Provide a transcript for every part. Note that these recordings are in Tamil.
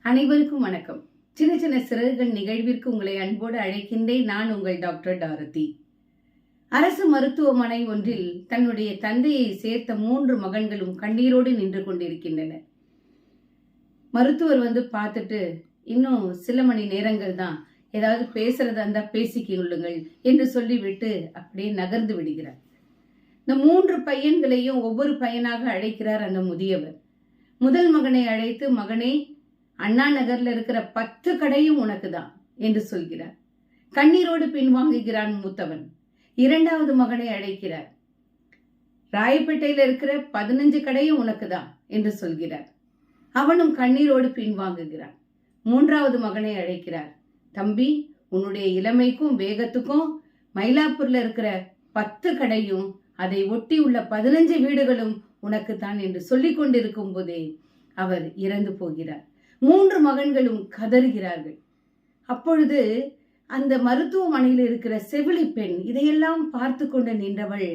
அனைவருக்கும் வணக்கம். சின்ன சின்ன சிறகுகள் நிகழ்விற்கு உங்களை அன்போடு அழைக்கின்றேன். நான் உங்கள் டாக்டர் டாரதி. அரசு மருத்துவமனை ஒன்றில் தன்னுடைய தந்தையை சேர்த்த 3 மகன்களும் கண்ணீரோடு நின்று கொண்டிருக்கின்றனர். மருத்துவர் பார்த்துட்டு, இன்னும் சில மணி நேரங்கள் தான், ஏதாவது பேசுறதா இருந்தா பேசிக்கொள்ளுங்கள் என்று சொல்லிவிட்டு அப்படியே நகர்ந்து விடுகிறார். இந்த 3 பையன்களையும் ஒவ்வொரு பையனாக அழைக்கிறார் அந்த முதியவர். முதல் மகனை அழைத்து, மகனே, அண்ணா நகர்ல இருக்கிற 10 கடையும் உனக்கு தான் என்று சொல்கிறார். கண்ணீரோடு பின்வாங்குகிறான் மூத்தவன். 2வது மகனை அழைக்கிறார். ராயப்பேட்டையில இருக்கிற 15 கடையும் உனக்கு தான் என்று சொல்கிறார். அவனும் கண்ணீரோடு பின்வாங்குகிறான். 3வது மகனை அழைக்கிறார். தம்பி, உன்னுடைய இளமைக்கும் வேகத்துக்கும் மயிலாப்பூர்ல இருக்கிற 10 கடையும் அதை ஒட்டி உள்ள 15 வீடுகளும் உனக்கு தான் என்று சொல்லிக் கொண்டிருக்கும் போதே அவர் இறந்து போகிறார். 3 மகன்களும் கதறுகிறார்கள். அப்பொழுது அந்த மருத்துவமனையில் இருக்கிற செவிலி பெண் இதையெல்லாம் பார்த்து கொண்டு நின்றவள்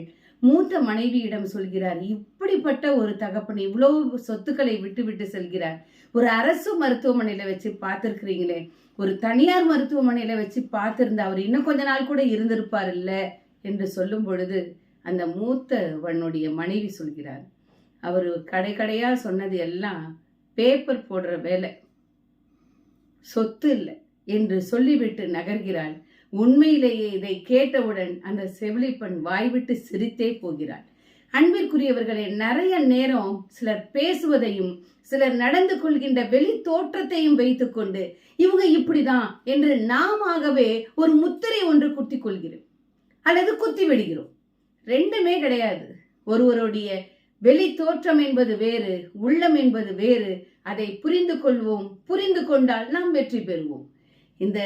மூத்த மனைவியிடம் சொல்கிறார், இப்படிப்பட்ட ஒரு தகப்பன் இவ்வளவு சொத்துக்களை விட்டு செல்கிறார். ஒரு அரசு மருத்துவமனையில வச்சு பார்த்திருக்கிறீங்களே, ஒரு தனியார் மருத்துவமனையில வச்சு பார்த்திருந்தா அவர் இன்னும் கொஞ்ச நாள் கூட இருந்திருப்பார் இல்ல என்று சொல்லும் பொழுது அந்த மூத்தவனுடைய மனைவி சொல்கிறார், அவர் கடையா சொன்னது எல்லாம் பேப்பர் போடுற வேலை, சொத்து இல்லை என்று சொல்லிவிட்டு நகர்கிறாள். உண்மையிலேயே இதை கேட்டவுடன் அந்த செவிலிப்பெண் வாய்விட்டு சிரித்தே போகிறாள். அன்பிற்குரியவர்களே, நிறைய நேரம் சிலர் பேசுவதையும் சிலர் நடந்து கொள்கின்ற வெளி தோற்றத்தையும் வைத்துக்கொண்டு இவங்க இப்படிதான் என்று நாமவே ஒரு முத்திரை ஒன்று குத்தி கொள்கிறோம் அல்லது குத்தி விடுகிறோம். ரெண்டுமே கிடையாது. ஒருவருடைய வெளி தோற்றம் என்பது வேறு, உள்ளம் என்பது வேறு. அதை புரிந்து கொள்வோம். புரிந்து கொண்டால் நாம் வெற்றி பெறுவோம். இந்த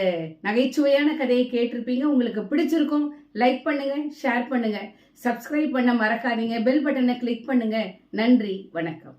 நகைச்சுவையான கதையை கேட்டிருப்பீங்க. உங்களுக்கு பிடிச்சிருக்கும். லைக் பண்ணுங்க, ஷேர் பண்ணுங்க, சப்ஸ்கிரைப் பண்ண மறக்காதீங்க, பெல் பட்டனை கிளிக் பண்ணுங்க. நன்றி, வணக்கம்.